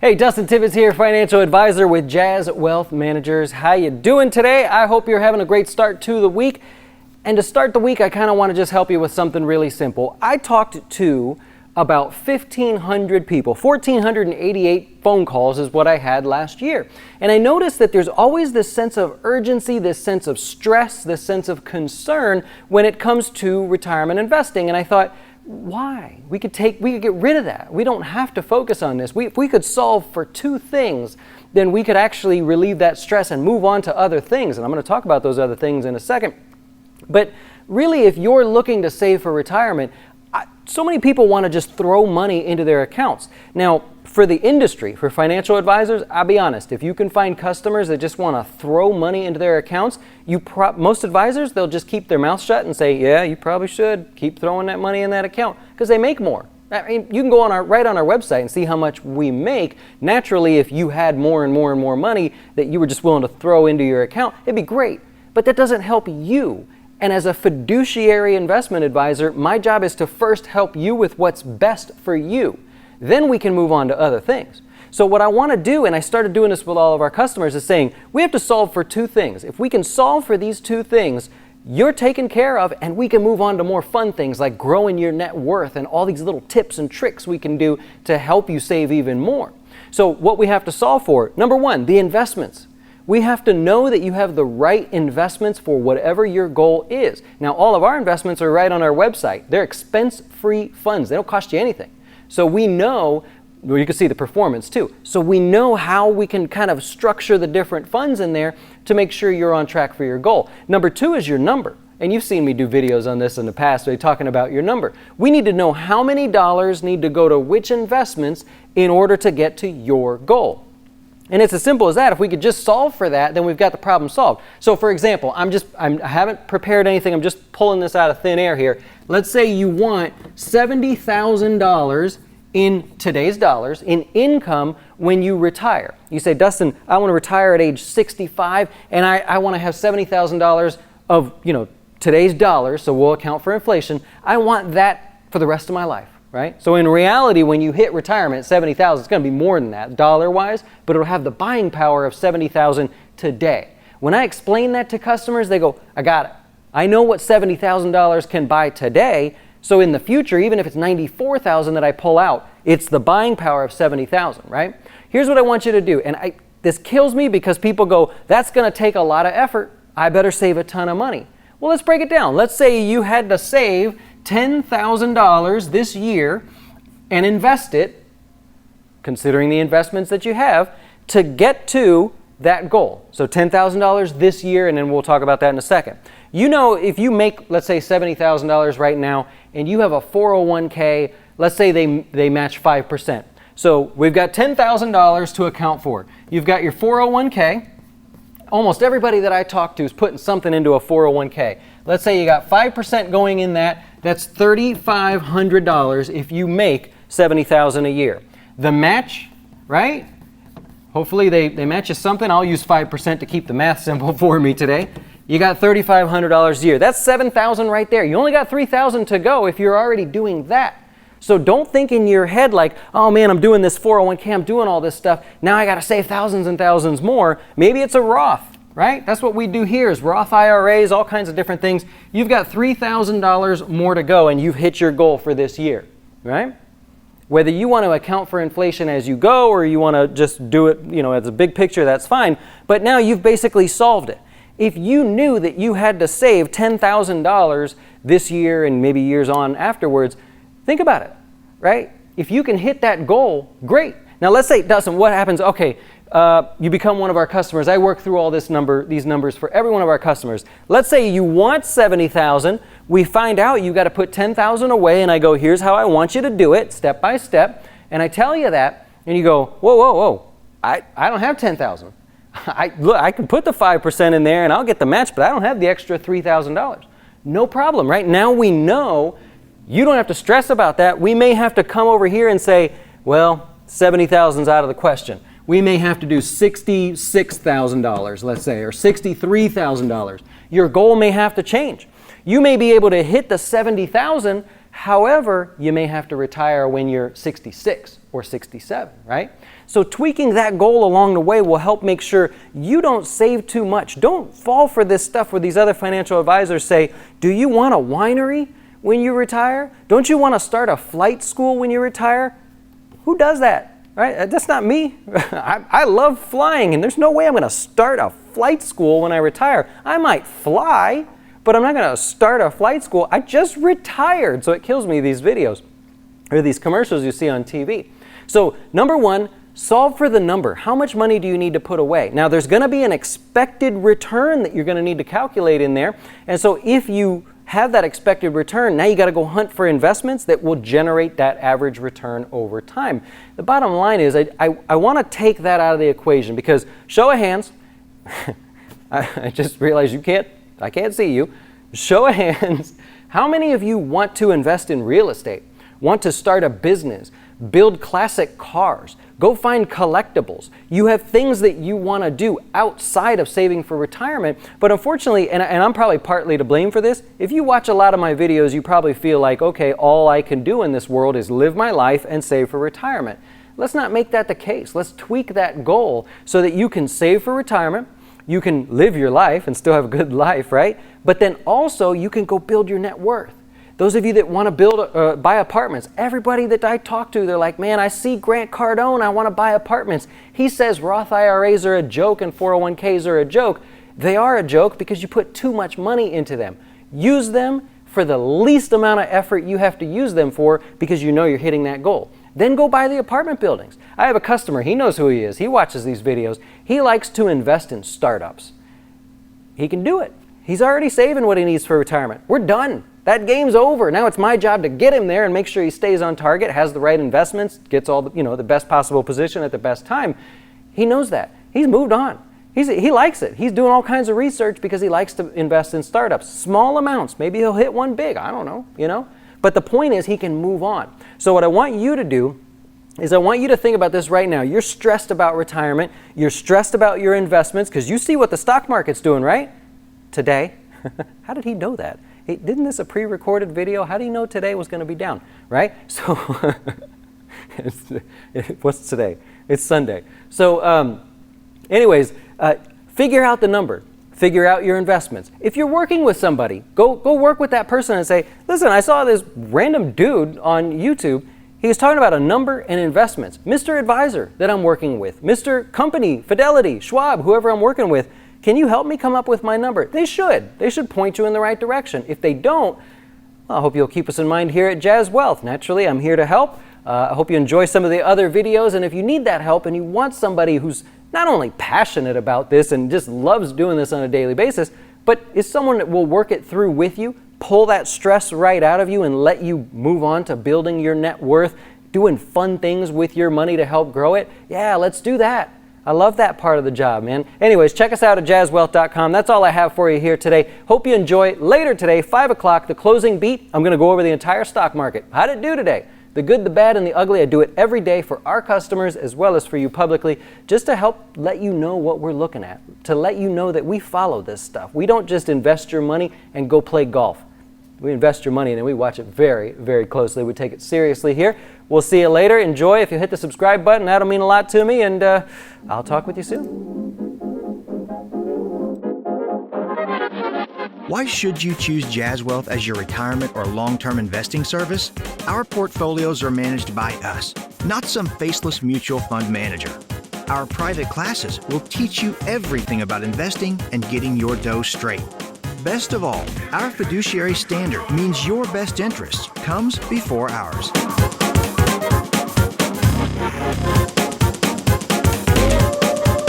Hey, Dustin Tibbetts here, financial advisor with Jazz Wealth Managers. How you doing today? I hope you're having a great start to the week. And to start the week, I kind of want to just help you with something really simple. I talked to about 1,500 people. 1,488 phone calls is what I had last year. And I noticed that there's always this sense of urgency, this sense of stress, this sense of concern when it comes to retirement investing. And I thought, why? We could get rid of that. We don't have to focus on this. If we could solve for two things, then we could actually relieve that stress and move on to other things. And I'm going to talk about those other things in a second. But really, if you're looking to save for retirement, so many people want to just throw money into their accounts. Now, for the industry, for financial advisors, I'll be honest, if you can find customers that just want to throw money into their accounts, most advisors, they'll just keep their mouth shut and say, yeah, you probably should keep throwing that money in that account because they make more. I mean, you can go right on our website and see how much we make. Naturally, if you had more and more and more money that you were just willing to throw into your account, it'd be great. But that doesn't help you. And as a fiduciary investment advisor, my job is to first help you with what's best for you. Then we can move on to other things. So what I want to do, and I started doing this with all of our customers, is saying we have to solve for two things. If we can solve for these two things, you're taken care of, and we can move on to more fun things like growing your net worth and all these little tips and tricks we can do to help you save even more. So what we have to solve for, number one, the investments. We have to know that you have the right investments for whatever your goal is. Now, all of our investments are right on our website. They're expense-free funds. They don't cost you anything. So we know, well, you can see the performance too. So we know how we can kind of structure the different funds in there to make sure you're on track for your goal. Number two is your number. And you've seen me do videos on this in the past, talking about your number. We need to know how many dollars need to go to which investments in order to get to your goal. And it's as simple as that. If we could just solve for that, then we've got the problem solved. So for example, I haven't prepared anything. I'm just pulling this out of thin air here. Let's say you want $70,000 in today's dollars in income when you retire. You say, Dustin, I want to retire at age 65 and I want to have $70,000 of, today's dollars, so we'll account for inflation. I want that for the rest of my life. Right? So in reality, when you hit retirement at $70,000, it's going to be more than that dollar-wise, but it'll have the buying power of $70,000 today. When I explain that to customers, they go, I got it. I know what $70,000 can buy today, so in the future, even if it's $94,000 that I pull out, it's the buying power of $70,000, right? Here's what I want you to do, and this kills me because people go, that's going to take a lot of effort. I better save a ton of money. Well, let's break it down. Let's say you had to save $10,000 this year and invest it, considering the investments that you have, to get to that goal. So $10,000 this year, and then we'll talk about that in a second. If you make, let's say, $70,000 right now, and you have a 401k, let's say they match 5%. So we've got $10,000 to account for. You've got your 401k. Almost everybody that I talk to is putting something into a 401k. Let's say you got 5% going in that. That's $3,500 if you make $70,000 a year. The match, right? Hopefully they match you something. I'll use 5% to keep the math simple for me today. You got $3,500 a year. That's $7,000 right there. You only got $3,000 to go if you're already doing that. So don't think in your head like, oh man, I'm doing this 401k, I'm doing all this stuff. Now I got to save thousands and thousands more. Maybe it's a Roth. Right? That's what we do here is Roth IRAs, all kinds of different things. You've got $3,000 more to go and you've hit your goal for this year, right? Whether you want to account for inflation as you go or you want to just do it, as a big picture, that's fine. But now you've basically solved it. If you knew that you had to save $10,000 this year and maybe years on afterwards, think about it, right? If you can hit that goal, great. Now let's say, Dustin, what happens? Okay, you become one of our customers. I work through all these numbers for every one of our customers. Let's say you want $70,000. We find out you got to put $10,000 away, and I go, here's how I want you to do it, step by step. And I tell you that, and you go, whoa. I don't have $10,000. I can put the 5% in there, and I'll get the match, but I don't have the extra $3,000. No problem, right? Now we know you don't have to stress about that. We may have to come over here and say, well, $70,000 is out of the question. We may have to do $66,000, let's say, or $63,000. Your goal may have to change. You may be able to hit the $70,000, however, you may have to retire when you're 66 or 67, right? So tweaking that goal along the way will help make sure you don't save too much. Don't fall for this stuff where these other financial advisors say, do you want a winery when you retire? Don't you want to start a flight school when you retire? Who does that? Right? That's not me. I love flying, and there's no way I'm going to start a flight school when I retire. I might fly, but I'm not going to start a flight school. I just retired, so it kills me, these videos or these commercials you see on TV. So number one, solve for the number. How much money do you need to put away? Now, there's going to be an expected return that you're going to need to calculate in there. And so if you have that expected return, now you got to go hunt for investments that will generate that average return over time. The bottom line is I want to take that out of the equation, because show of hands, I just realized I can't see you. Show of hands, how many of you want to invest in real estate, want to start a business, build classic cars, go find collectibles? You have things that you want to do outside of saving for retirement, but unfortunately, and I'm probably partly to blame for this, if you watch a lot of my videos, you probably feel like, okay, all I can do in this world is live my life and save for retirement. Let's not make that the case. Let's tweak that goal so that you can save for retirement, you can live your life and still have a good life, right? But then also you can go build your net worth. Those of you that want to buy apartments, everybody that I talk to, they're like, man, I see Grant Cardone, I want to buy apartments. He says Roth IRAs are a joke and 401ks are a joke. They are a joke because you put too much money into them. Use them for the least amount of effort you have to use them for, because you know you're hitting that goal. Then go buy the apartment buildings. I have a customer, he knows who he is. He watches these videos. He likes to invest in startups. He can do it. He's already saving what he needs for retirement. We're done. That game's over. Now it's my job to get him there and make sure he stays on target, has the right investments, gets all the best possible position at the best time. He knows that. He's moved on. He likes it. He's doing all kinds of research because he likes to invest in startups. Small amounts. Maybe he'll hit one big. I don't know, But the point is he can move on. So what I want you to do is I want you to think about this right now. You're stressed about retirement. You're stressed about your investments because you see what the stock market's doing, right? Today. How did he know that? Hey, didn't this a pre-recorded video? How do you know today was going to be down, right? So, what's today? It's Sunday. So, anyways, figure out the number. Figure out your investments. If you're working with somebody, go work with that person and say, listen, I saw this random dude on YouTube. He was talking about a number and investments. Mr. Advisor that I'm working with, Mr. Company, Fidelity, Schwab, whoever I'm working with, can you help me come up with my number? They should. They should point you in the right direction. If they don't, well, I hope you'll keep us in mind here at Jazz Wealth. Naturally, I'm here to help. I hope you enjoy some of the other videos. And if you need that help and you want somebody who's not only passionate about this and just loves doing this on a daily basis, but is someone that will work it through with you, pull that stress right out of you and let you move on to building your net worth, doing fun things with your money to help grow it, yeah, let's do that. I love that part of the job, man. Anyways, check us out at jazzwealth.com. That's all I have for you here today. Hope you enjoy. Later today, 5 o'clock, the closing beat. I'm going to go over the entire stock market. How'd it do today? The good, the bad, and the ugly. I do it every day for our customers as well as for you publicly, just to help let you know what we're looking at, to let you know that we follow this stuff. We don't just invest your money and go play golf. We invest your money and then we watch it very, very closely. We take it seriously here. We'll see you later. Enjoy. If you hit the subscribe button, that'll mean a lot to me, and I'll talk with you soon. Why should you choose Jazz Wealth as your retirement or long-term investing service? Our portfolios are managed by us, not some faceless mutual fund manager. Our private classes will teach you everything about investing and getting your dough straight. Best of all, our fiduciary standard means your best interest comes before ours.